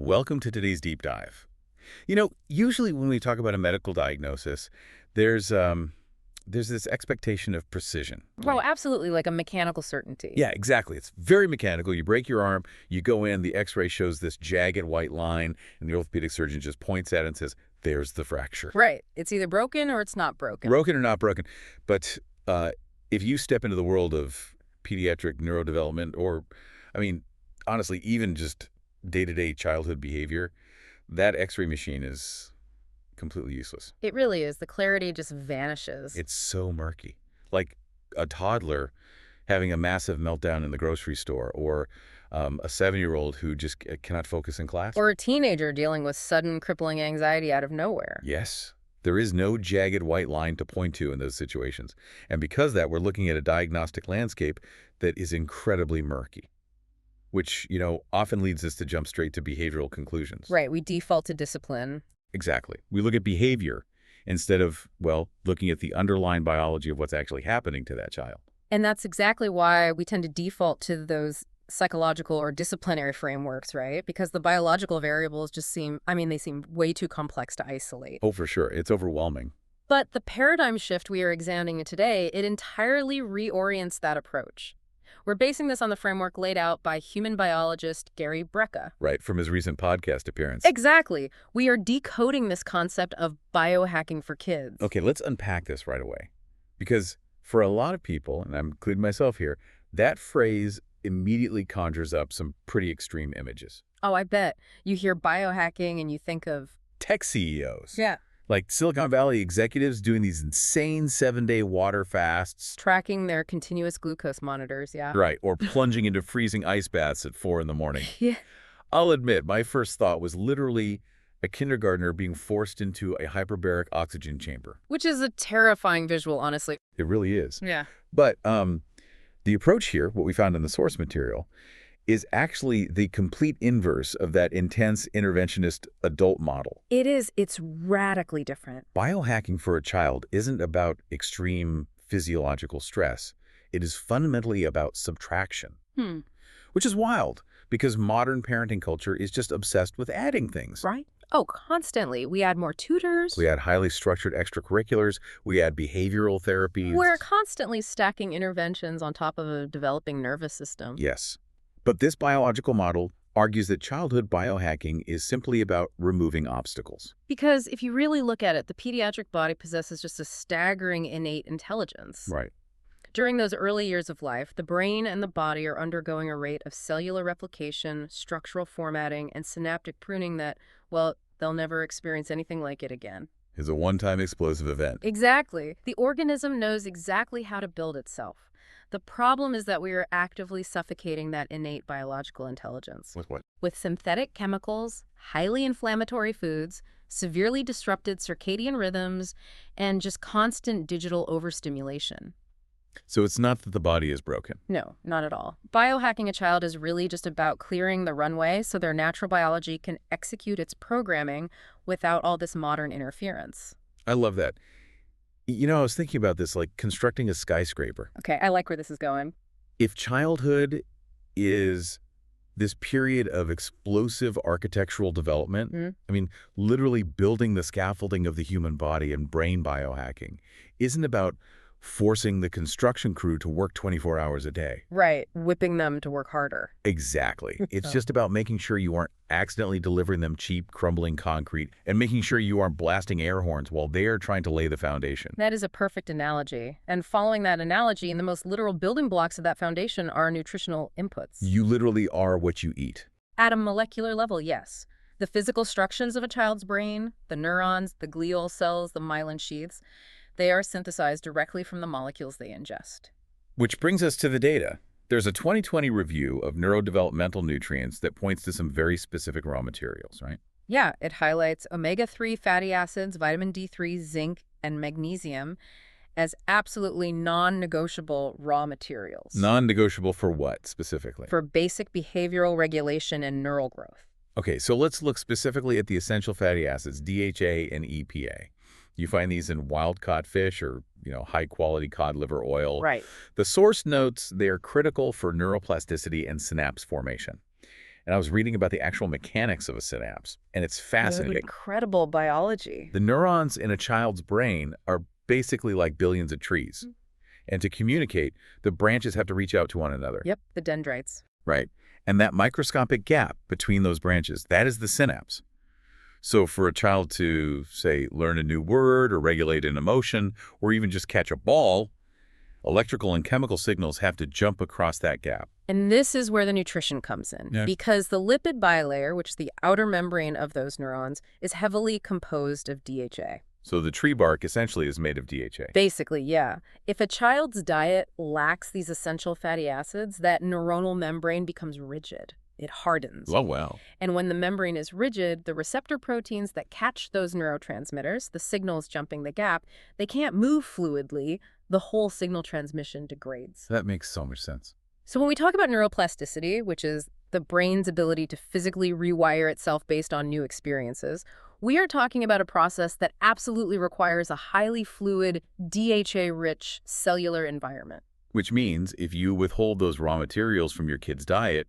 Welcome to today's deep dive. Usually when we talk about a medical diagnosis, there's there's this expectation of precision, Oh, right? absolutely, like a mechanical certainty. Yeah, exactly. It's very mechanical. You break your arm, you go in, the x-ray shows this jagged white line, and the orthopedic surgeon just points at it and says, there's the fracture. Right. It's either broken or it's not broken. Broken or not broken. But if you step into the world of pediatric neurodevelopment or, I mean, honestly, even just day-to-day childhood behavior, that x-ray machine is completely useless. It really is. The clarity just vanishes. It's so murky. Like a toddler having a massive meltdown in the grocery store, or a 7-year-old who just cannot focus in class. Or a teenager dealing with sudden crippling anxiety out of nowhere. Yes. There is no jagged white line to point to in those situations. And because of that, we're looking at a diagnostic landscape that is incredibly murky, which, often leads us to jump straight to behavioral conclusions. Right. We default to discipline. Exactly. We look at behavior instead of, looking at the underlying biology of what's actually happening to that child. And that's exactly why we tend to default to those psychological or disciplinary frameworks, right? Because the biological variables just they seem way too complex to isolate. Oh, for sure. It's overwhelming. But the paradigm shift we are examining today, it entirely reorients that approach. We're basing this on the framework laid out by human biologist Gary Brecka. Right, from his recent podcast appearance. Exactly. We are decoding this concept of biohacking for kids. Okay, let's unpack this right away. Because for a lot of people, and I'm including myself here, that phrase immediately conjures up some pretty extreme images. Oh, I bet. You hear biohacking and you think of... Tech CEOs. Yeah. Like Silicon Valley executives doing these insane 7-day water fasts. Tracking their continuous glucose monitors, yeah. Right, or plunging into freezing ice baths at 4 in the morning. Yeah. I'll admit, my first thought was literally a kindergartner being forced into a hyperbaric oxygen chamber. Which is a terrifying visual, honestly. It really is. Yeah. But the approach here, what we found in the source material, is actually the complete inverse of that intense interventionist adult model. It is. It's radically different. Biohacking for a child isn't about extreme physiological stress. It is fundamentally about subtraction, which is wild because modern parenting culture is just obsessed with adding things. Right? Oh, constantly. We add more tutors. We add highly structured extracurriculars. We add behavioral therapies. We're constantly stacking interventions on top of a developing nervous system. Yes. But this biological model argues that childhood biohacking is simply about removing obstacles. Because if you really look at it, the pediatric body possesses just a staggering innate intelligence. Right. During those early years of life, the brain and the body are undergoing a rate of cellular replication, structural formatting, and synaptic pruning that, they'll never experience anything like it again. Is a one-time explosive event. Exactly. The organism knows exactly how to build itself. The problem is that we are actively suffocating that innate biological intelligence. With what? With synthetic chemicals, highly inflammatory foods, severely disrupted circadian rhythms, and just constant digital overstimulation. So it's not that the body is broken. No, not at all. Biohacking a child is really just about clearing the runway so their natural biology can execute its programming without all this modern interference. I love that. I was thinking about this, like constructing a skyscraper. Okay, I like where this is going. If childhood is this period of explosive architectural development, literally building the scaffolding of the human body and brain biohacking isn't about forcing the construction crew to work 24 hours a day. Right, whipping them to work harder. Exactly. It's just about making sure you aren't accidentally delivering them cheap, crumbling concrete and making sure you aren't blasting air horns while they're trying to lay the foundation. That is a perfect analogy. And following that analogy, the most literal building blocks of that foundation are nutritional inputs. You literally are what you eat. At a molecular level, yes. The physical structures of a child's brain, the neurons, the glial cells, the myelin sheaths, they are synthesized directly from the molecules they ingest. Which brings us to the data. There's a 2020 review of neurodevelopmental nutrients that points to some very specific raw materials, right? Yeah, it highlights omega-3 fatty acids, vitamin D3, zinc, and magnesium as absolutely non-negotiable raw materials. Non-negotiable for what, specifically? For basic behavioral regulation and neural growth. Okay, so let's look specifically at the essential fatty acids, DHA and EPA. You find these in wild-caught fish or, high-quality cod liver oil. Right. The source notes they are critical for neuroplasticity and synapse formation. And I was reading about the actual mechanics of a synapse, and it's fascinating. Incredible biology. The neurons in a child's brain are basically like billions of trees. And to communicate, the branches have to reach out to one another. Yep, the dendrites. Right. And that microscopic gap between those branches, that is the synapse. So for a child to, say, learn a new word or regulate an emotion or even just catch a ball, electrical and chemical signals have to jump across that gap. And this is where the nutrition comes in, because the lipid bilayer, which is the outer membrane of those neurons, is heavily composed of DHA. So the tree bark essentially is made of DHA. Basically, yeah. If a child's diet lacks these essential fatty acids, that neuronal membrane becomes rigid. It hardens. Oh, wow. And when the membrane is rigid, the receptor proteins that catch those neurotransmitters, the signals jumping the gap, they can't move fluidly. The whole signal transmission degrades. That makes so much sense. So when we talk about neuroplasticity, which is the brain's ability to physically rewire itself based on new experiences, we are talking about a process that absolutely requires a highly fluid, DHA-rich cellular environment. Which means if you withhold those raw materials from your kid's diet,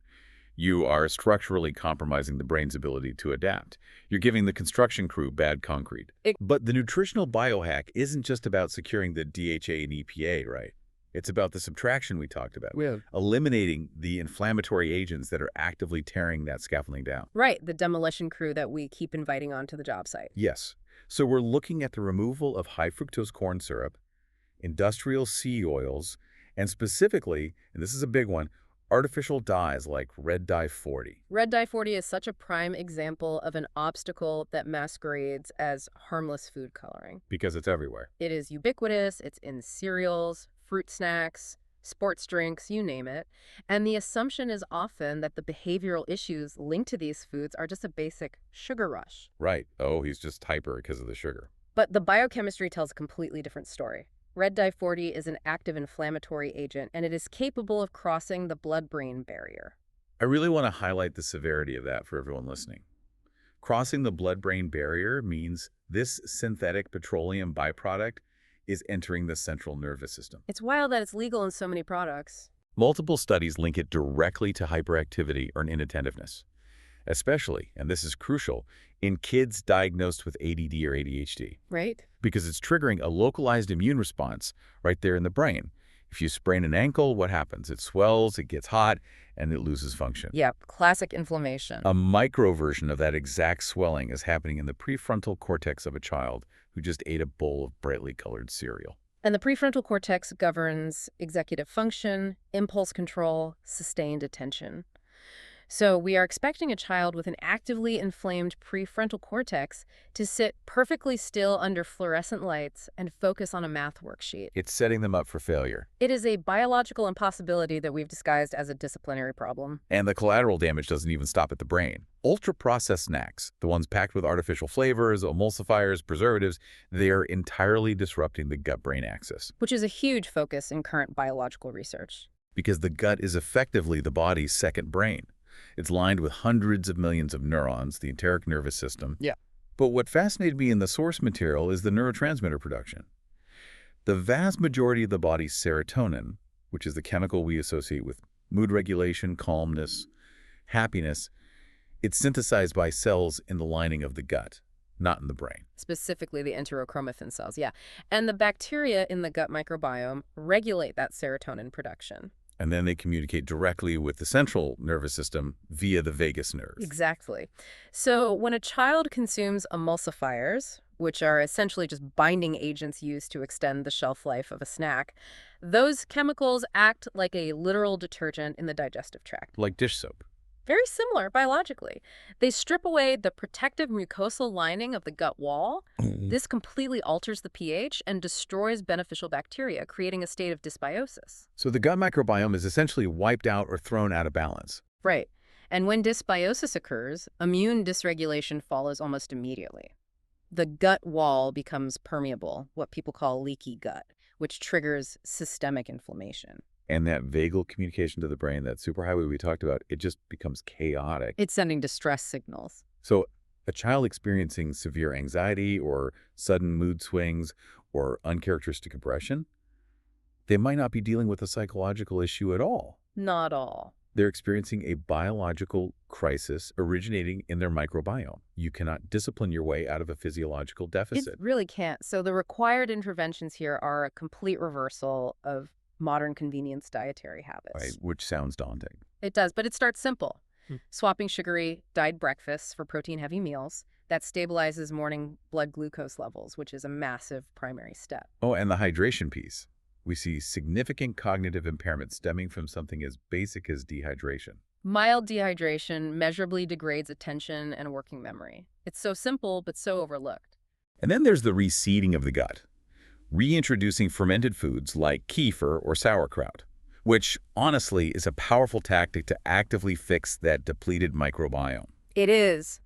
you are structurally compromising the brain's ability to adapt. You're giving the construction crew bad concrete. But the nutritional biohack isn't just about securing the DHA and EPA, right? It's about the subtraction we talked about, eliminating the inflammatory agents that are actively tearing that scaffolding down. Right, the demolition crew that we keep inviting onto the job site. Yes. So we're looking at the removal of high fructose corn syrup, industrial sea oils, and specifically, and this is a big one, artificial dyes like red dye 40. Red dye 40 is such a prime example of an obstacle that masquerades as harmless food coloring. Because it's everywhere. It is ubiquitous, it's in cereals, fruit snacks, sports drinks, you name it. And the assumption is often that the behavioral issues linked to these foods are just a basic sugar rush. Right. Oh, he's just hyper because of the sugar. But the biochemistry tells a completely different story. Red dye 40 is an active inflammatory agent, and it is capable of crossing the blood-brain barrier. I really want to highlight the severity of that for everyone listening. Crossing the blood-brain barrier means this synthetic petroleum byproduct is entering the central nervous system. It's wild that it's legal in so many products. Multiple studies link it directly to hyperactivity or inattentiveness, especially, and this is crucial, in kids diagnosed with ADD or ADHD. Right. Because it's triggering a localized immune response right there in the brain. If you sprain an ankle, what happens? It swells, it gets hot, and it loses function. Yep, classic inflammation. A micro version of that exact swelling is happening in the prefrontal cortex of a child who just ate a bowl of brightly colored cereal. And the prefrontal cortex governs executive function, impulse control, sustained attention. So we are expecting a child with an actively inflamed prefrontal cortex to sit perfectly still under fluorescent lights and focus on a math worksheet. It's setting them up for failure. It is a biological impossibility that we've disguised as a disciplinary problem. And the collateral damage doesn't even stop at the brain. Ultra-processed snacks, the ones packed with artificial flavors, emulsifiers, preservatives, they are entirely disrupting the gut-brain axis. Which is a huge focus in current biological research. Because the gut is effectively the body's second brain. It's lined with hundreds of millions of neurons, the enteric nervous system. Yeah. But what fascinated me in the source material is the neurotransmitter production. The vast majority of the body's serotonin, which is the chemical we associate with mood regulation, calmness, happiness, it's synthesized by cells in the lining of the gut, not in the brain. Specifically the enterochromaffin cells, yeah. And the bacteria in the gut microbiome regulate that serotonin production. And then they communicate directly with the central nervous system via the vagus nerve. Exactly. So when a child consumes emulsifiers, which are essentially just binding agents used to extend the shelf life of a snack, those chemicals act like a literal detergent in the digestive tract. Like dish soap. Very similar biologically. They strip away the protective mucosal lining of the gut wall. This completely alters the pH and destroys beneficial bacteria, creating a state of dysbiosis. So the gut microbiome is essentially wiped out or thrown out of balance. Right. And when dysbiosis occurs, immune dysregulation follows almost immediately. The gut wall becomes permeable, what people call leaky gut, which triggers systemic inflammation. And that vagal communication to the brain, that superhighway we talked about, it just becomes chaotic. It's sending distress signals. So a child experiencing severe anxiety or sudden mood swings or uncharacteristic aggression, they might not be dealing with a psychological issue at all. Not all. They're experiencing a biological crisis originating in their microbiome. You cannot discipline your way out of a physiological It deficit. really can't. So the required interventions here are a complete reversal of modern convenience dietary Right, habits. which sounds daunting. It does, but it starts simple. Swapping sugary, dyed breakfasts for protein-heavy meals. That stabilizes morning blood glucose levels, which is a massive primary step. Oh, and the hydration piece. We see significant cognitive impairment stemming from something as basic as dehydration. Mild dehydration measurably degrades attention and working memory. It's so simple, but so overlooked. And then there's the reseeding of the gut, reintroducing fermented foods like kefir or sauerkraut, which honestly is a powerful tactic to actively fix that depleted microbiome. It is.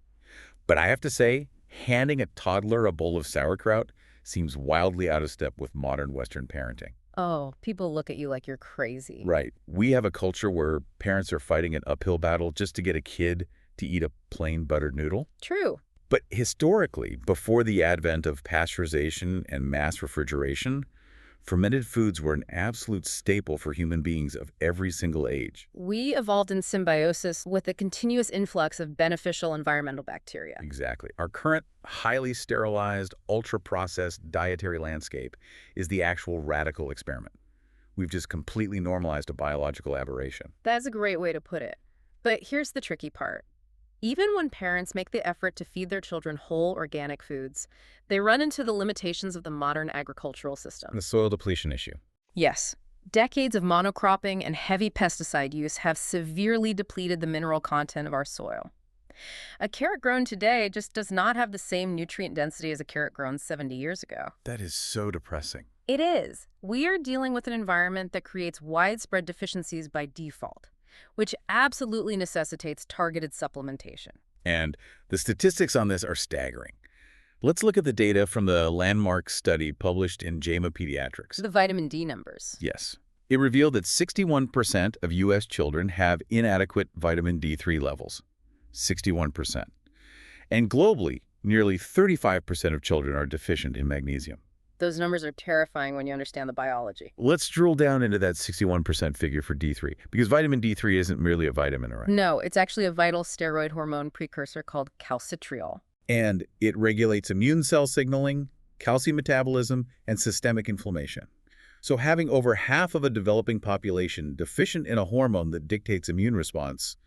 But I have to say, handing a toddler a bowl of sauerkraut seems wildly out of step with modern Western parenting. Oh, people look at you like you're crazy. Right. We have a culture where parents are fighting an uphill battle just to get a kid to eat a plain buttered noodle. True. But historically, before the advent of pasteurization and mass refrigeration, fermented foods were an absolute staple for human beings of every single age. We evolved in symbiosis with a continuous influx of beneficial environmental bacteria. Exactly. Our current highly sterilized, ultra-processed dietary landscape is the actual radical experiment. We've just completely normalized a biological aberration. That's a great way to put it. But here's the tricky part. Even when parents make the effort to feed their children whole organic foods, they run into the limitations of the modern agricultural system. The soil depletion issue. Yes, decades of monocropping and heavy pesticide use have severely depleted the mineral content of our soil. A carrot grown today just does not have the same nutrient density as a carrot grown 70 years ago. That is so depressing. It is. We are dealing with an environment that creates widespread deficiencies by default, which absolutely necessitates targeted supplementation. And the statistics on this are staggering. Let's look at the data from the landmark study published in JAMA Pediatrics. The vitamin D numbers. Yes. It revealed that 61% of U.S. children have inadequate vitamin D3 levels. 61%. And globally, nearly 35% of children are deficient in magnesium. Those numbers are terrifying when you understand the biology. Let's drill down into that 61% figure for D3, because vitamin D3 isn't merely a vitamin, right? No, it's actually a vital steroid hormone precursor called calcitriol. And it regulates immune cell signaling, calcium metabolism, and systemic inflammation. So having over half of a developing population deficient in a hormone that dictates immune response,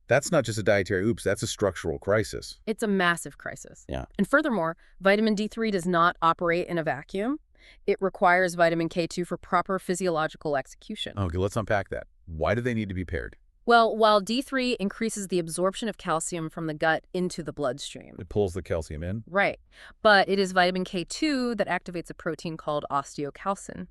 that's not just a dietary oops, that's a structural crisis. It's a massive crisis. Yeah. And furthermore, vitamin D3 does not operate in a vacuum. It requires vitamin K2 for proper physiological execution. Okay, let's unpack that. Why do they need to be paired? Well, while D3 increases the absorption of calcium from the gut into the bloodstream. It pulls the calcium in. Right. But it is vitamin K2 that activates a protein called osteocalcin.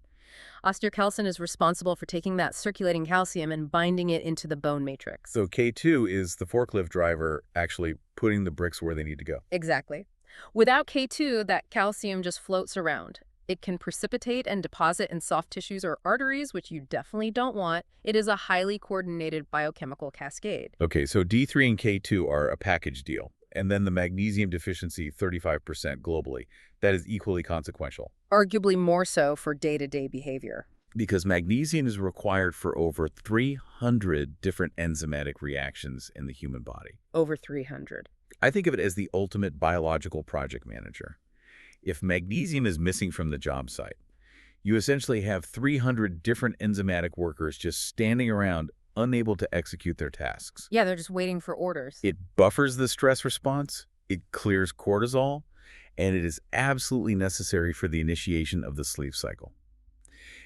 Osteocalcin is responsible for taking that circulating calcium and binding it into the bone matrix. So K2 is the forklift driver actually putting the bricks where they need to go. Exactly. Without K2, that calcium just floats around. It can precipitate and deposit in soft tissues or arteries, which you definitely don't want. It is a highly coordinated biochemical cascade. Okay, so D3 and K2 are a package deal. And then the magnesium deficiency, 35% globally. That is equally consequential. Arguably more so for day-to-day behavior. Because magnesium is required for over 300 different enzymatic reactions in the human body. Over 300. I think of it as the ultimate biological project manager. If magnesium is missing from the job site, you essentially have 300 different enzymatic workers just standing around unable to execute their tasks. Yeah, they're just waiting for orders. It buffers the stress response, it clears cortisol, and it is absolutely necessary for the initiation of the sleep cycle.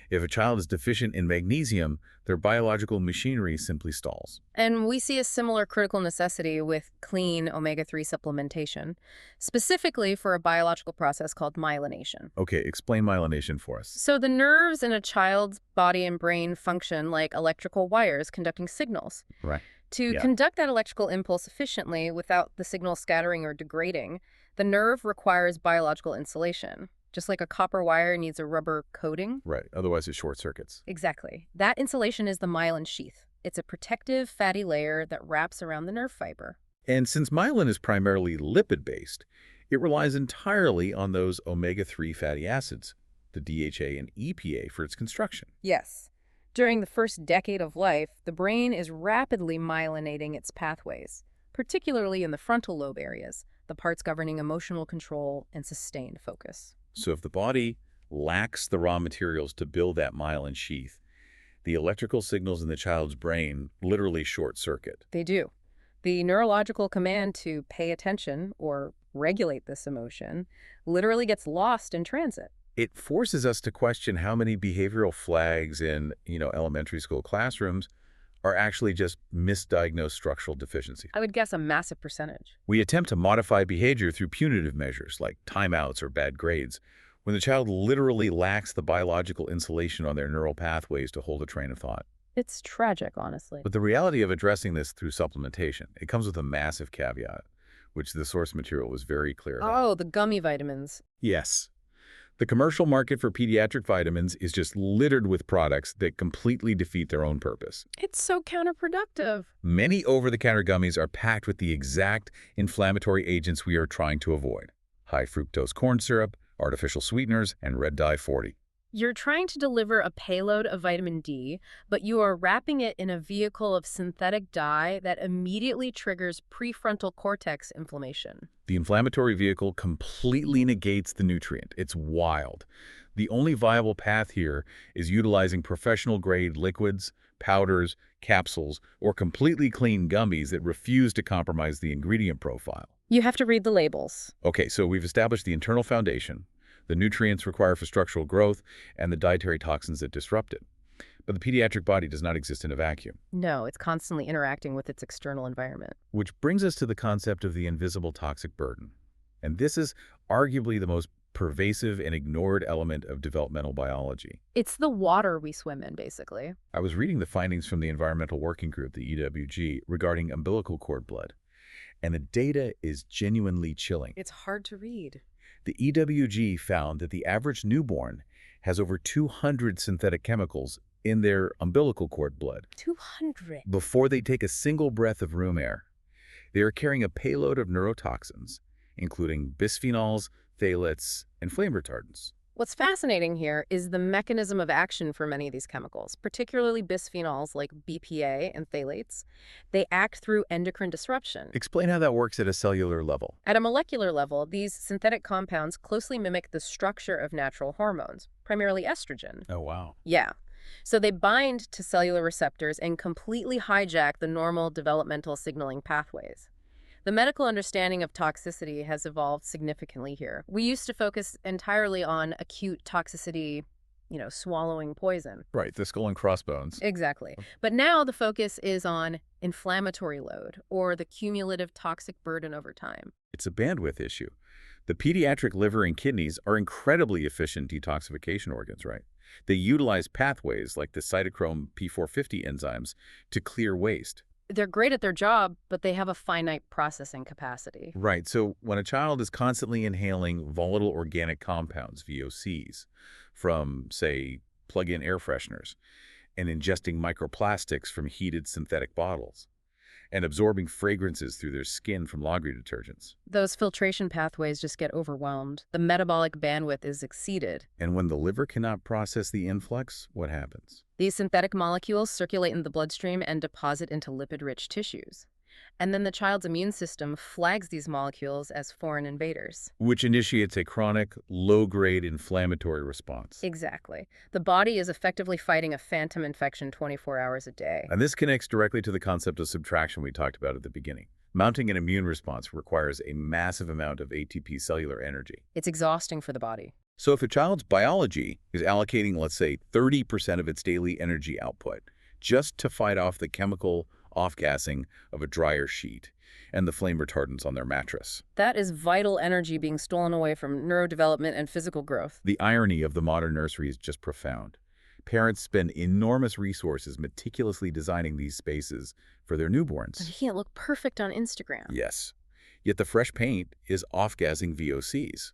If a child is deficient in magnesium, their biological machinery simply stalls. And we see a similar critical necessity with clean omega-3 supplementation, specifically for a biological process called myelination. Okay, explain myelination for us. So the nerves in a child's body and brain function like electrical wires conducting signals. Right. To conduct that electrical impulse efficiently without the signal scattering or degrading, the nerve requires biological insulation. Just like a copper wire needs a rubber coating. Right, otherwise it short circuits. Exactly. That insulation is the myelin sheath. It's a protective fatty layer that wraps around the nerve fiber. And since myelin is primarily lipid-based, it relies entirely on those omega-3 fatty acids, the DHA and EPA, for its construction. Yes. During the first decade of life, the brain is rapidly myelinating its pathways, particularly in the frontal lobe areas, the parts governing emotional control and sustained focus. So if the body lacks the raw materials to build that myelin sheath, the electrical signals in the child's brain literally short circuit. They do. The neurological command to pay attention or regulate this emotion literally gets lost in transit. It forces us to question how many behavioral flags in, elementary school classrooms are actually just misdiagnosed structural deficiencies. I would guess a massive percentage. We attempt to modify behavior through punitive measures like timeouts or bad grades, when the child literally lacks the biological insulation on their neural pathways to hold a train of thought. It's tragic, honestly. But the reality of addressing this through supplementation, it comes with a massive caveat, which the source material was very clear about. Oh, the gummy vitamins. Yes. The commercial market for pediatric vitamins is just littered with products that completely defeat their own purpose. It's so counterproductive. Many over-the-counter gummies are packed with the exact inflammatory agents we are trying to avoid: high fructose corn syrup, artificial sweeteners, and red dye 40. You're trying to deliver a payload of vitamin D, but you are wrapping it in a vehicle of synthetic dye that immediately triggers prefrontal cortex inflammation. The inflammatory vehicle completely negates the nutrient. It's wild. The only viable path here is utilizing professional-grade liquids, powders, capsules, or completely clean gummies that refuse to compromise the ingredient profile. You have to read the labels. Okay, so we've established the internal foundation, the nutrients required for structural growth, and the dietary toxins that disrupt it. But the pediatric body does not exist in a vacuum. No, it's constantly interacting with its external environment. Which brings us to the concept of the invisible toxic burden. And this is arguably the most pervasive and ignored element of developmental biology. It's the water we swim in, basically. I was reading the findings from the Environmental Working Group, the EWG, regarding umbilical cord blood. And the data is genuinely chilling. It's hard to read. The EWG found that the average newborn has over 200 synthetic chemicals in their umbilical cord blood. 200. Before they take a single breath of room air, they are carrying a payload of neurotoxins, including bisphenols, phthalates, and flame retardants. What's fascinating here is the mechanism of action for many of these chemicals, particularly bisphenols like BPA and phthalates. They act through endocrine disruption. Explain how that works at a cellular level. At a molecular level, these synthetic compounds closely mimic the structure of natural hormones, primarily estrogen. Oh, wow. Yeah. So they bind to cellular receptors and completely hijack the normal developmental signaling pathways. The medical understanding of toxicity has evolved significantly here. We used to focus entirely on acute toxicity, swallowing poison. Right, the skull and crossbones. Exactly. But now the focus is on inflammatory load, or the cumulative toxic burden over time. It's a bandwidth issue. The pediatric liver and kidneys are incredibly efficient detoxification organs, right? They utilize pathways like the cytochrome P450 enzymes to clear waste. They're great at their job, but they have a finite processing capacity. Right, so when a child is constantly inhaling volatile organic compounds, VOCs, from, say, plug-in air fresheners, and ingesting microplastics from heated synthetic bottles, and absorbing fragrances through their skin from laundry detergents. Those filtration pathways just get overwhelmed. The metabolic bandwidth is exceeded. And when the liver cannot process the influx, what happens? These synthetic molecules circulate in the bloodstream and deposit into lipid-rich tissues. And then the child's immune system flags these molecules as foreign invaders. Which initiates a chronic, low-grade inflammatory response. Exactly. The body is effectively fighting a phantom infection 24 hours a day. And this connects directly to the concept of subtraction we talked about at the beginning. Mounting an immune response requires a massive amount of ATP cellular energy. It's exhausting for the body. So if a child's biology is allocating, let's say, 30% of its daily energy output just to fight off the chemical off-gassing of a dryer sheet and the flame retardants on their mattress. That is vital energy being stolen away from neurodevelopment and physical growth. The irony of the modern nursery is just profound. Parents spend enormous resources meticulously designing these spaces for their newborns. And he can't look perfect on Instagram. Yes. Yet the fresh paint is off-gassing VOCs.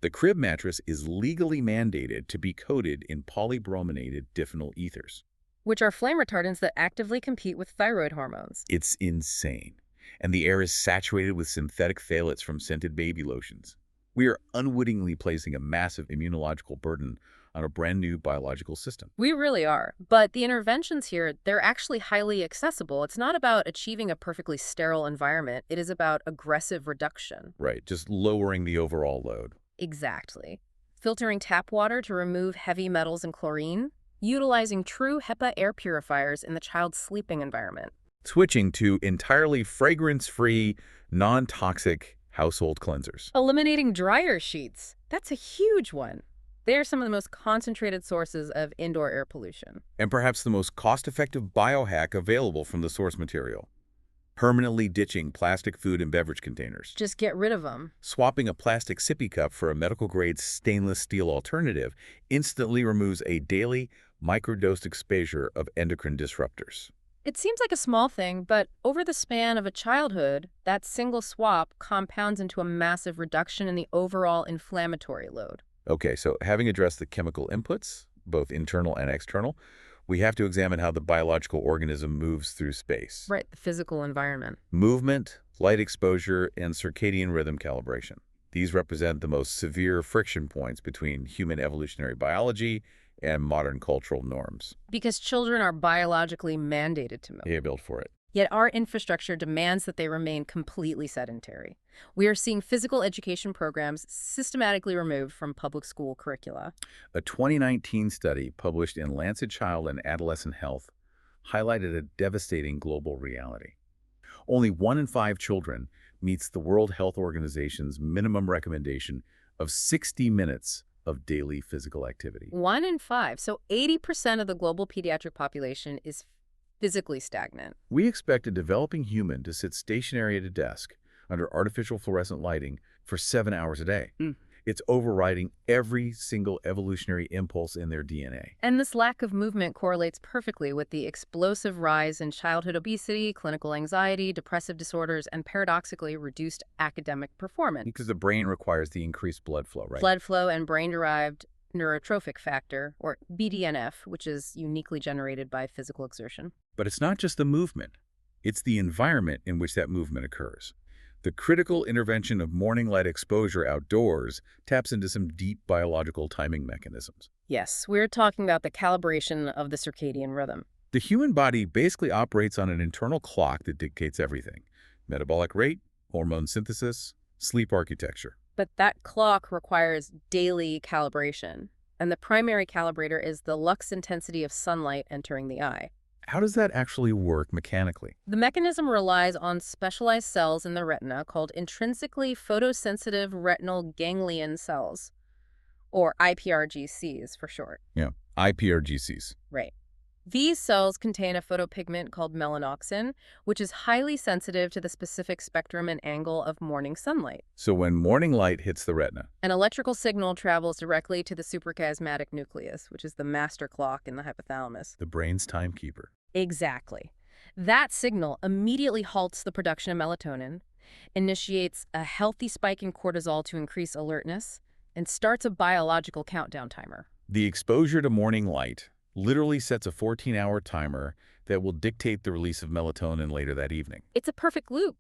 The crib mattress is legally mandated to be coated in polybrominated diphenyl ethers, which are flame retardants that actively compete with thyroid hormones. It's insane. And the air is saturated with synthetic phthalates from scented baby lotions. We are unwittingly placing a massive immunological burden on a brand new biological system. We really are. But the interventions here, they're actually highly accessible. It's not about achieving a perfectly sterile environment. It is about aggressive reduction. Right, just lowering the overall load. Exactly. Filtering tap water to remove heavy metals and chlorine. Utilizing true HEPA air purifiers in the child's sleeping environment. Switching to entirely fragrance-free, non-toxic household cleansers. Eliminating dryer sheets. That's a huge one. They're some of the most concentrated sources of indoor air pollution. And perhaps the most cost-effective biohack available from the source material. Permanently ditching plastic food and beverage containers. Just get rid of them. Swapping a plastic sippy cup for a medical-grade stainless steel alternative instantly removes a daily microdosed exposure of endocrine disruptors. It seems like a small thing, but over the span of a childhood, that single swap compounds into a massive reduction in the overall inflammatory load. Okay, so having addressed the chemical inputs, both internal and external, we have to examine how the biological organism moves through space. Right, the physical environment. Movement, light exposure, and circadian rhythm calibration. These represent the most severe friction points between human evolutionary biology and modern cultural norms. Because children are biologically mandated to move. They're built for it. Yet our infrastructure demands that they remain completely sedentary. We are seeing physical education programs systematically removed from public school curricula. A 2019 study published in Lancet Child and Adolescent Health highlighted a devastating global reality. Only 1 in 5 children meets the World Health Organization's minimum recommendation of 60 minutes of daily physical activity. 1 in 5, so 80% of the global pediatric population is physically stagnant. We expect a developing human to sit stationary at a desk under artificial fluorescent lighting for 7 hours a day. It's overriding every single evolutionary impulse in their DNA. And this lack of movement correlates perfectly with the explosive rise in childhood obesity, clinical anxiety, depressive disorders, and paradoxically reduced academic performance. Because the brain requires the increased blood flow, right? Blood flow and brain-derived neurotrophic factor, or BDNF, which is uniquely generated by physical exertion. But it's not just the movement. It's the environment in which that movement occurs. The critical intervention of morning light exposure outdoors taps into some deep biological timing mechanisms. Yes, we're talking about the calibration of the circadian rhythm. The human body basically operates on an internal clock that dictates everything: metabolic rate, hormone synthesis, sleep architecture. But that clock requires daily calibration, and the primary calibrator is the lux intensity of sunlight entering the eye. How does that actually work mechanically? The mechanism relies on specialized cells in the retina called intrinsically photosensitive retinal ganglion cells, or iPRGCs for short. Yeah, iPRGCs. Right. These cells contain a photopigment called melanoxin, which is highly sensitive to the specific spectrum and angle of morning sunlight. So when morning light hits the retina, An electrical signal travels directly to the suprachiasmatic nucleus, which is the master clock in the hypothalamus. the brain's timekeeper. Exactly. That signal immediately halts the production of melatonin, initiates a healthy spike in cortisol to increase alertness, and starts a biological countdown timer. The exposure to morning light literally sets a 14-hour timer that will dictate the release of melatonin later that evening. It's a perfect loop.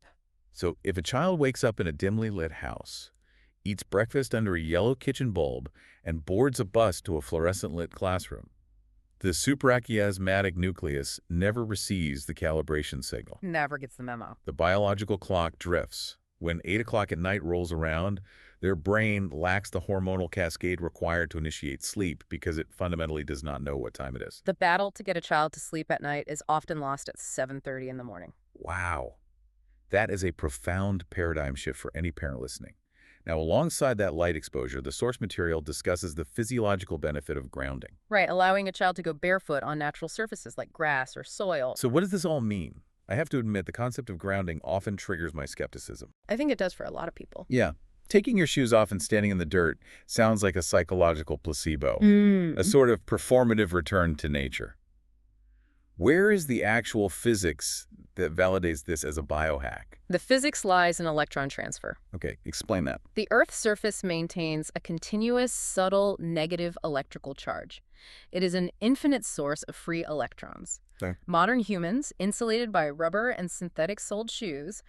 So if a child wakes up in a dimly lit house, eats breakfast under a yellow kitchen bulb, and boards a bus to a fluorescent-lit classroom, the suprachiasmatic nucleus never receives the calibration signal. Never gets the memo. The biological clock drifts. When 8 o'clock at night rolls around, their brain lacks the hormonal cascade required to initiate sleep because it fundamentally does not know what time it is. The battle to get a child to sleep at night is often lost at 7:30 in the morning. Wow. That is a profound paradigm shift for any parent listening. Now, alongside that light exposure, the source material discusses the physiological benefit of grounding. Right, allowing a child to go barefoot on natural surfaces like grass or soil. So what does this all mean? I have to admit, the concept of grounding often triggers my skepticism. I think it does for a lot of people. Yeah. Taking your shoes off and standing in the dirt sounds like a psychological placebo, a sort of performative return to nature. Where is the actual physics that validates this as a biohack? The physics lies in electron transfer. Okay, explain that. The Earth's surface maintains a continuous, subtle, negative electrical charge. It is an infinite source of free electrons. Okay. Modern humans, insulated by rubber and synthetic-soled shoes,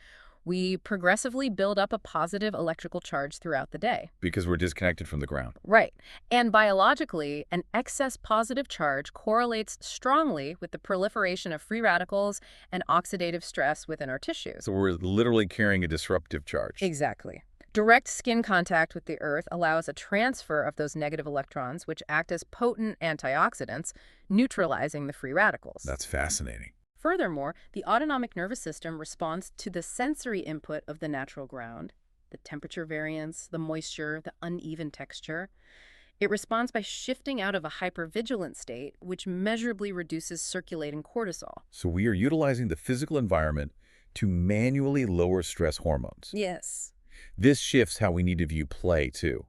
We progressively build up a positive electrical charge throughout the day. Because we're disconnected from the ground. Right. And biologically, an excess positive charge correlates strongly with the proliferation of free radicals and oxidative stress within our tissues. So we're literally carrying a disruptive charge. Exactly. Direct skin contact with the earth allows a transfer of those negative electrons, which act as potent antioxidants, neutralizing the free radicals. That's fascinating. Furthermore, the autonomic nervous system responds to the sensory input of the natural ground, the temperature variance, the moisture, the uneven texture. It responds by shifting out of a hypervigilant state, which measurably reduces circulating cortisol. So we are utilizing the physical environment to manually lower stress hormones. Yes. This shifts how we need to view play, too.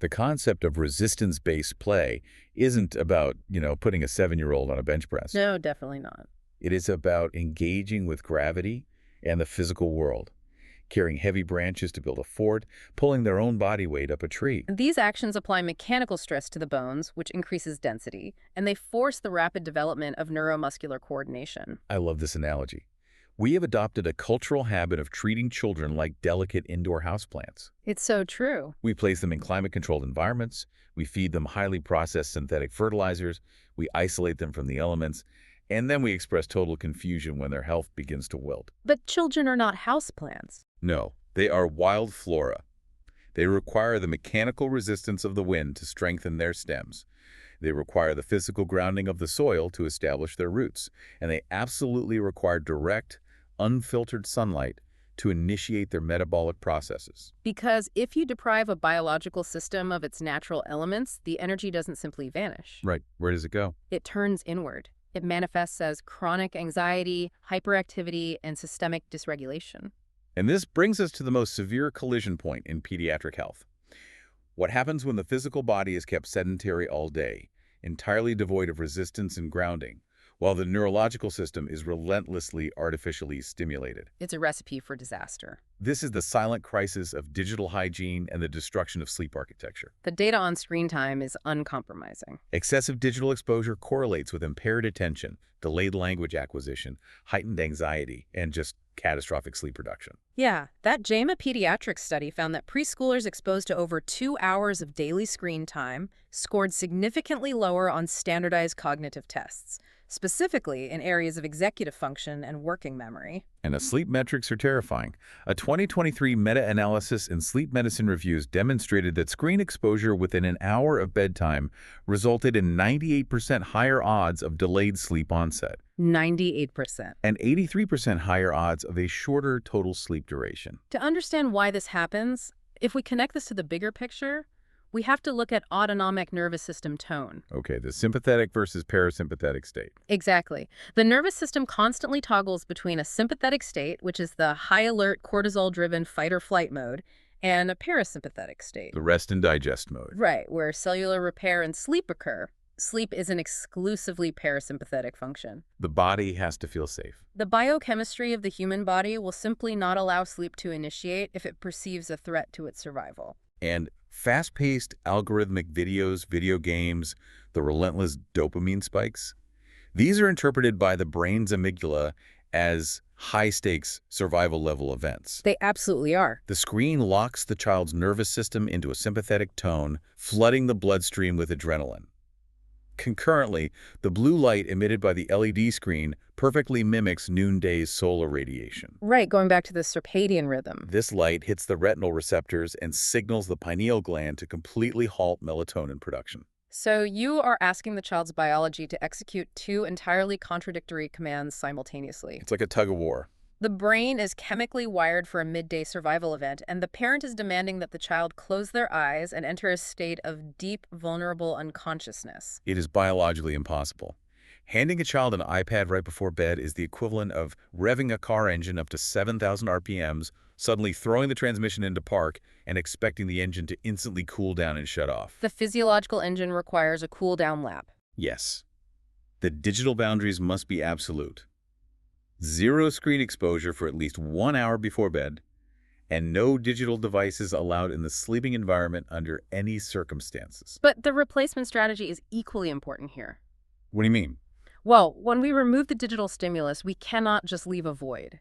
The concept of resistance-based play isn't about, putting a 7-year-old on a bench press. No, definitely not. It is about engaging with gravity and the physical world, carrying heavy branches to build a fort, pulling their own body weight up a tree. These actions apply mechanical stress to the bones, which increases density, and they force the rapid development of neuromuscular coordination. I love this analogy. We have adopted a cultural habit of treating children like delicate indoor houseplants. It's so true. We place them in climate-controlled environments, we feed them highly processed synthetic fertilizers, we isolate them from the elements, and then we express total confusion when their health begins to wilt. But children are not houseplants. No, they are wild flora. They require the mechanical resistance of the wind to strengthen their stems. They require the physical grounding of the soil to establish their roots. And they absolutely require direct, unfiltered sunlight to initiate their metabolic processes. Because if you deprive a biological system of its natural elements, the energy doesn't simply vanish. Right. Where does it go? It turns inward. It manifests as chronic anxiety, hyperactivity, and systemic dysregulation. And this brings us to the most severe collision point in pediatric health. What happens when the physical body is kept sedentary all day, entirely devoid of resistance and grounding, while the neurological system is relentlessly artificially stimulated? It's a recipe for disaster. This is the silent crisis of digital hygiene and the destruction of sleep architecture. The data on screen time is uncompromising. Excessive digital exposure correlates with impaired attention, delayed language acquisition, heightened anxiety, and just catastrophic sleep production. Yeah, that JAMA Pediatrics study found that preschoolers exposed to over 2 hours of daily screen time scored significantly lower on standardized cognitive tests, specifically in areas of executive function and working memory. And the sleep metrics are terrifying. A 2023 meta-analysis in Sleep Medicine Reviews demonstrated that screen exposure within an hour of bedtime resulted in 98% higher odds of delayed sleep onset. 98%. And 83% higher odds of a shorter total sleep duration. To understand why this happens, if we connect this to the bigger picture, we have to look at autonomic nervous system tone. Okay, the sympathetic versus parasympathetic state. Exactly. The nervous system constantly toggles between a sympathetic state, which is the high-alert, cortisol-driven fight-or-flight mode, and a parasympathetic state. The rest and digest mode. Right, where cellular repair and sleep occur. Sleep is an exclusively parasympathetic function. The body has to feel safe. The biochemistry of the human body will simply not allow sleep to initiate if it perceives a threat to its survival. And fast-paced algorithmic videos, video games, the relentless dopamine spikes, these are interpreted by the brain's amygdala as high-stakes survival-level events. They absolutely are. The screen locks the child's nervous system into a sympathetic tone, flooding the bloodstream with adrenaline. Concurrently, the blue light emitted by the LED screen perfectly mimics noonday solar radiation. Right, going back to the circadian rhythm. This light hits the retinal receptors and signals the pineal gland to completely halt melatonin production. So you are asking the child's biology to execute two entirely contradictory commands simultaneously. It's like a tug-of-war. The brain is chemically wired for a midday survival event, and the parent is demanding that the child close their eyes and enter a state of deep, vulnerable unconsciousness. It is biologically impossible. Handing a child an iPad right before bed is the equivalent of revving a car engine up to 7,000 RPMs, suddenly throwing the transmission into park, and expecting the engine to instantly cool down and shut off. The physiological engine requires a cool-down lap. Yes. The digital boundaries must be absolute. 0 screen exposure for at least 1 hour before bed, and no digital devices allowed in the sleeping environment under any circumstances. But the replacement strategy is equally important here. What do you mean? Well, when we remove the digital stimulus, we cannot just leave a void.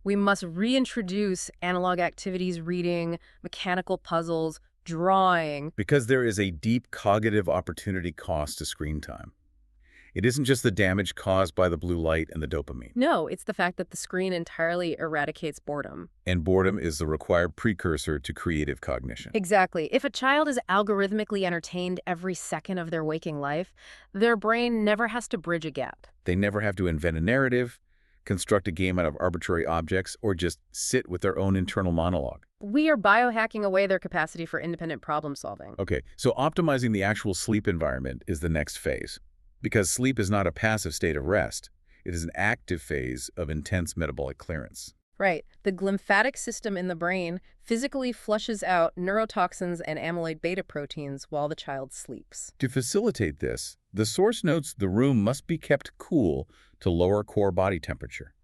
We must reintroduce analog activities, reading, mechanical puzzles, drawing. Because there is a deep cognitive opportunity cost to screen time. It isn't just the damage caused by the blue light and the dopamine. No, it's the fact that the screen entirely eradicates boredom. And boredom is the required precursor to creative cognition. Exactly. If a child is algorithmically entertained every second of their waking life, their brain never has to bridge a gap. They never have to invent a narrative, construct a game out of arbitrary objects, or just sit with their own internal monologue. We are biohacking away their capacity for independent problem solving. Okay, so optimizing the actual sleep environment is the next phase. Because sleep is not a passive state of rest. It is an active phase of intense metabolic clearance. Right. The glymphatic system in the brain physically flushes out neurotoxins and amyloid beta proteins while the child sleeps. To facilitate this, the source notes the room must be kept cool to lower core body temperature,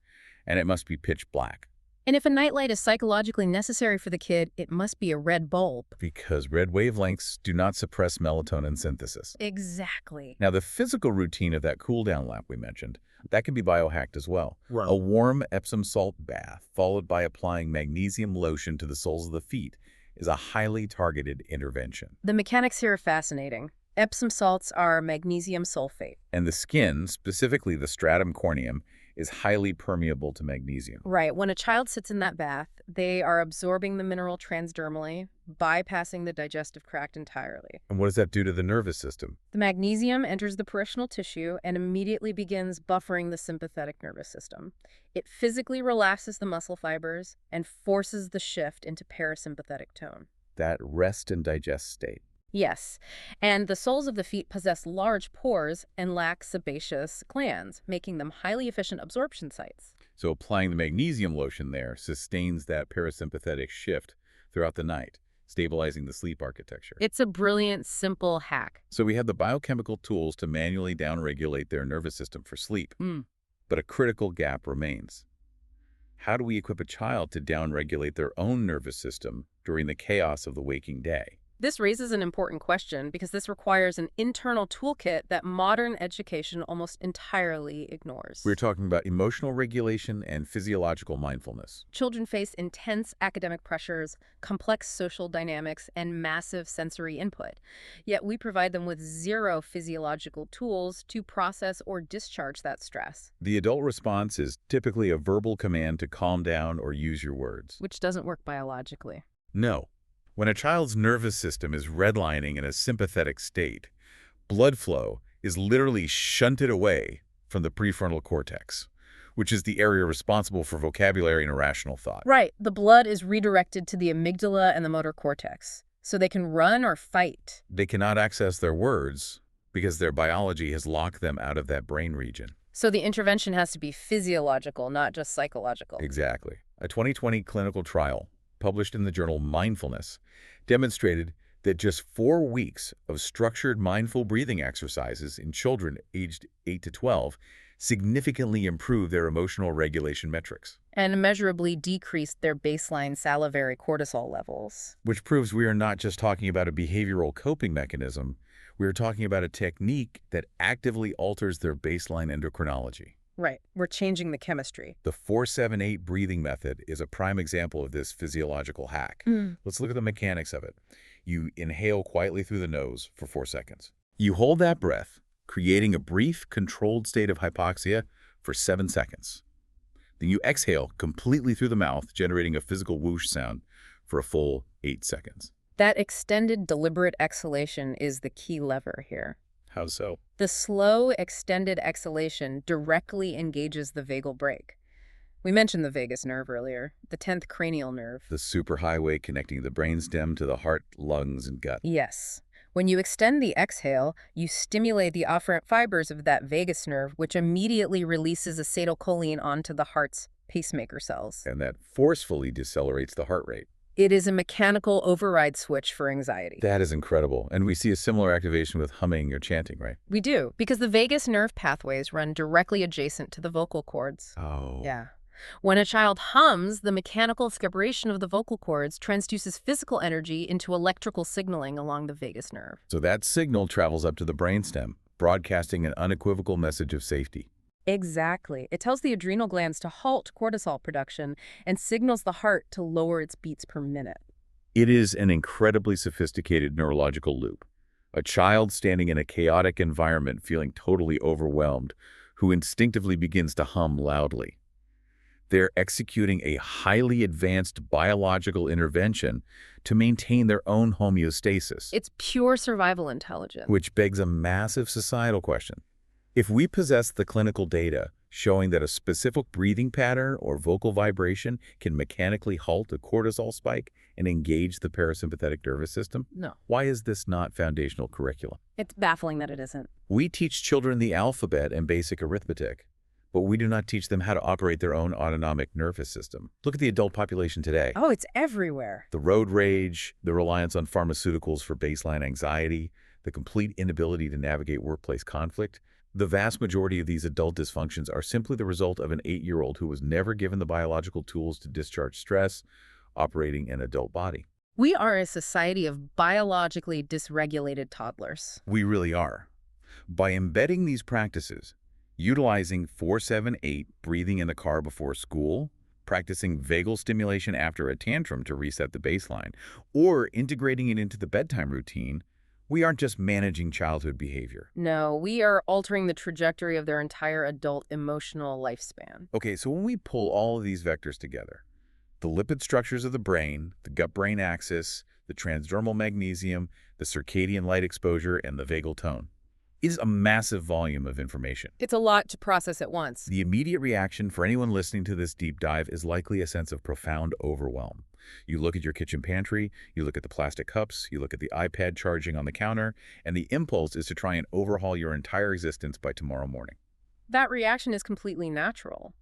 and it must be pitch black. And if a nightlight is psychologically necessary for the kid, it must be a red bulb. Because red wavelengths do not suppress melatonin synthesis. Exactly. Now, the physical routine of that cool-down lamp we mentioned, that can be biohacked as well. Right. A warm Epsom salt bath, followed by applying magnesium lotion to the soles of the feet, is a highly targeted intervention. The mechanics here are fascinating. Epsom salts are magnesium sulfate. And the skin, specifically the stratum corneum, is highly permeable to magnesium. Right. When a child sits in that bath, they are absorbing the mineral transdermally, bypassing the digestive tract entirely. And what does that do to the nervous system? The magnesium enters the parietal tissue and immediately begins buffering the sympathetic nervous system. It physically relaxes the muscle fibers and forces the shift into parasympathetic tone. That rest and digest state. Yes, and the soles of the feet possess large pores and lack sebaceous glands, making them highly efficient absorption sites. So applying the magnesium lotion there sustains that parasympathetic shift throughout the night, stabilizing the sleep architecture. It's a brilliant, simple hack. So we have the biochemical tools to manually downregulate their nervous system for sleep. But a critical gap remains. How do we equip a child to downregulate their own nervous system during the chaos of the waking day? This raises an important question because this requires an internal toolkit that modern education almost entirely ignores. We're talking about emotional regulation and physiological mindfulness. Children face intense academic pressures, complex social dynamics, and massive sensory input. Yet we provide them with zero physiological tools to process or discharge that stress. The adult response is typically a verbal command to calm down or use your words. Which doesn't work biologically. No. When a child's nervous system is redlining in a sympathetic state, blood flow is literally shunted away from the prefrontal cortex, which is the area responsible for vocabulary and irrational thought. Right. The blood is redirected to the amygdala and the motor cortex, so they can run or fight. They cannot access their words because their biology has locked them out of that brain region. So the intervention has to be physiological, not just psychological. Exactly. A 2020 clinical trial published in the journal Mindfulness demonstrated that just 4 weeks of structured mindful breathing exercises in children aged 8 to 12 significantly improved their emotional regulation metrics. And immeasurably decreased their baseline salivary cortisol levels. Which proves we are not just talking about a behavioral coping mechanism, we are talking about a technique that actively alters their baseline endocrinology. Right. We're changing the chemistry. The 4-7-8 breathing method is a prime example of this physiological hack. Let's look at the mechanics of it. You inhale quietly through the nose for 4 seconds. You hold that breath, creating a brief, controlled state of hypoxia for 7 seconds. Then you exhale completely through the mouth, generating a physical whoosh sound for a full 8 seconds. That extended, deliberate exhalation is the key lever here. How so? The slow, extended exhalation directly engages the vagal brake. We mentioned the vagus nerve earlier, the 10th cranial nerve. The superhighway connecting the brainstem to the heart, lungs, and gut. Yes. When you extend the exhale, you stimulate the afferent fibers of that vagus nerve, which immediately releases acetylcholine onto the heart's pacemaker cells. And that forcefully decelerates the heart rate. It is a mechanical override switch for anxiety. That is incredible. And we see a similar activation with humming or chanting, right? We do, because the vagus nerve pathways run directly adjacent to the vocal cords. Oh. Yeah. When a child hums, the mechanical separation of the vocal cords transduces physical energy into electrical signaling along the vagus nerve. So that signal travels up to the brainstem, broadcasting an unequivocal message of safety. Exactly. It tells the adrenal glands to halt cortisol production and signals the heart to lower its beats per minute. It is an incredibly sophisticated neurological loop. A child standing in a chaotic environment feeling totally overwhelmed, who instinctively begins to hum loudly. They're executing a highly advanced biological intervention to maintain their own homeostasis, It's pure survival intelligence. which begs a massive societal question. If we possess the clinical data showing that a specific breathing pattern or vocal vibration can mechanically halt a cortisol spike and engage the parasympathetic nervous system, No. why is this not foundational curriculum? It's baffling that it isn't. We teach children the alphabet and basic arithmetic, but we do not teach them how to operate their own autonomic nervous system. Look at the adult population today. Oh, it's everywhere. The road rage, the reliance on pharmaceuticals for baseline anxiety, the complete inability to navigate workplace conflict. The vast majority of these adult dysfunctions are simply the result of an 8-year-old who was never given the biological tools to discharge stress, operating an adult body. We are a society of biologically dysregulated toddlers. We really are. By embedding these practices, utilizing 4-7-8 breathing in the car before school, practicing vagal stimulation after a tantrum to reset the baseline, or integrating it into the bedtime routine, we aren't just managing childhood behavior. No, we are altering the trajectory of their entire adult emotional lifespan. Okay, so when we pull all of these vectors together, the lipid structures of the brain, the gut-brain axis, the transdermal magnesium, the circadian light exposure, and the vagal tone, is a massive volume of information. It's a lot to process at once. The immediate reaction for anyone listening to this deep dive is likely a sense of profound overwhelm. You look at your kitchen pantry, you look at the plastic cups, you look at the iPad charging on the counter, and the impulse is to try and overhaul your entire existence by tomorrow morning. That reaction is completely natural,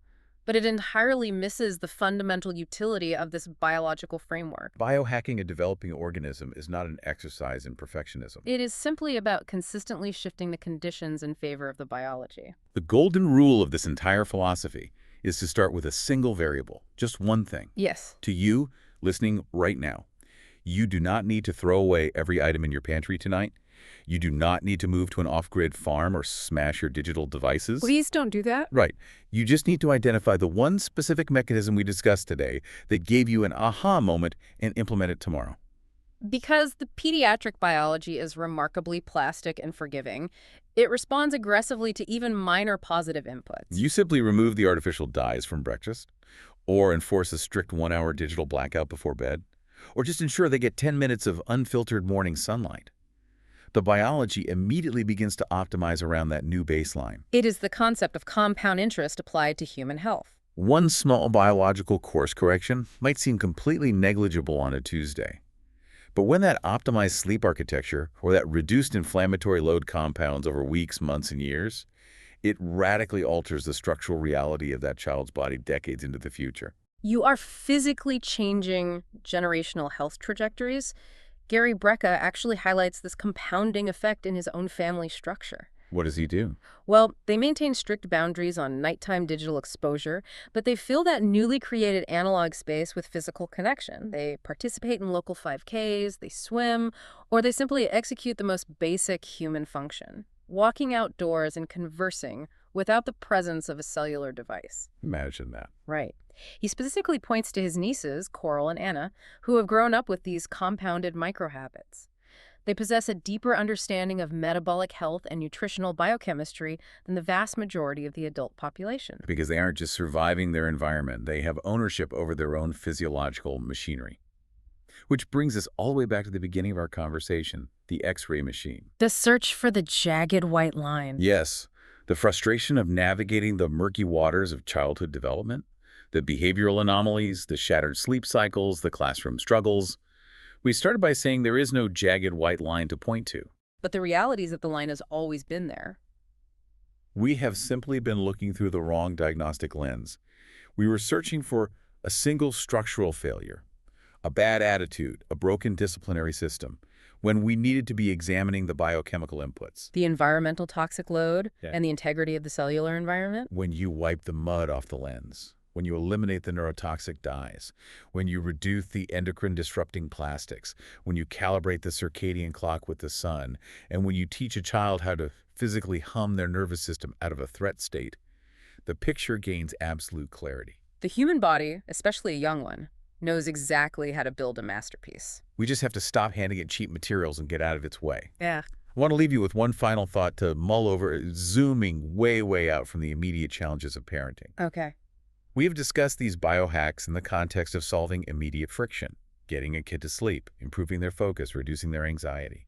but it entirely misses the fundamental utility of this biological framework. Biohacking a developing organism is not an exercise in perfectionism. It is simply about consistently shifting the conditions in favor of the biology. The golden rule of this entire philosophy is to start with a single variable, just one thing. Yes. To you, listening right now, you do not need to throw away every item in your pantry tonight. You do not need to move to an off-grid farm or smash your digital devices. Please don't do that. Right. You just need to identify the one specific mechanism we discussed today that gave you an aha moment and implement it tomorrow. Because the pediatric biology is remarkably plastic and forgiving, it responds aggressively to even minor positive inputs. You simply remove the artificial dyes from breakfast, or enforce a strict 1-hour digital blackout before bed, or just ensure they get 10 minutes of unfiltered morning sunlight. The biology immediately begins to optimize around that new baseline. It is the concept of compound interest applied to human health. One small biological course correction might seem completely negligible on a Tuesday. But when that optimized sleep architecture or that reduced inflammatory load compounds over weeks, months, and years, it radically alters the structural reality of that child's body decades into the future. You are physically changing generational health trajectories. Gary Brecka actually highlights this compounding effect in his own family structure. What does he do? Well, they maintain strict boundaries on nighttime digital exposure, but they fill that newly created analog space with physical connection. They participate in local 5Ks, they swim, or they simply execute the most basic human function, walking outdoors and conversing without the presence of a cellular device. Imagine that. Right. He specifically points to his nieces, Coral and Anna, who have grown up with these compounded microhabits. They possess a deeper understanding of metabolic health and nutritional biochemistry than the vast majority of the adult population. Because they aren't just surviving their environment, they have ownership over their own physiological machinery. Which brings us all the way back to the beginning of our conversation, the X-ray machine. The search for the jagged white line. Yes, the frustration of navigating the murky waters of childhood development, the behavioral anomalies, the shattered sleep cycles, the classroom struggles. We started by saying there is no jagged white line to point to. But the reality is that the line has always been there. We have simply been looking through the wrong diagnostic lens. We were searching for a single structural failure, a bad attitude, a broken disciplinary system, when we needed to be examining the biochemical inputs. The environmental toxic load Yeah. and the integrity of the cellular environment. When you wipe the mud off the lens, when you eliminate the neurotoxic dyes, when you reduce the endocrine-disrupting plastics, when you calibrate the circadian clock with the sun, and when you teach a child how to physically hum their nervous system out of a threat state, the picture gains absolute clarity. The human body, especially a young one, knows exactly how to build a masterpiece. We just have to stop handing it cheap materials and get out of its way. Yeah. I want to leave you with one final thought to mull over, zooming way, way out from the immediate challenges of parenting. Okay. We have discussed these biohacks in the context of solving immediate friction, getting a kid to sleep, improving their focus, reducing their anxiety.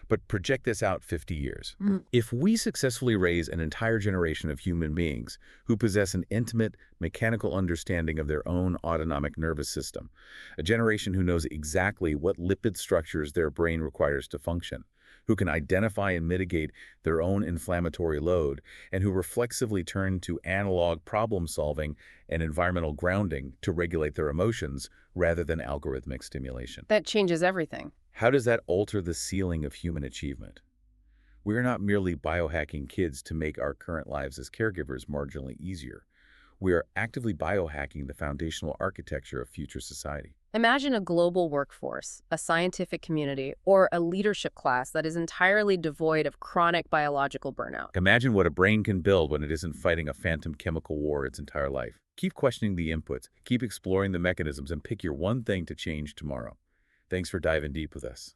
But project this out 50 years. If we successfully raise an entire generation of human beings who possess an intimate, mechanical understanding of their own autonomic nervous system, a generation who knows exactly what lipid structures their brain requires to function, who can identify and mitigate their own inflammatory load, and who reflexively turn to analog problem solving and environmental grounding to regulate their emotions rather than algorithmic stimulation. That changes everything. How does that alter the ceiling of human achievement? We're not merely biohacking kids to make our current lives as caregivers marginally easier. We are actively biohacking the foundational architecture of future society. Imagine a global workforce, a scientific community, or a leadership class that is entirely devoid of chronic biological burnout. Imagine what a brain can build when it isn't fighting a phantom chemical war its entire life. Keep questioning the inputs, keep exploring the mechanisms, and pick your one thing to change tomorrow. Thanks for diving deep with us.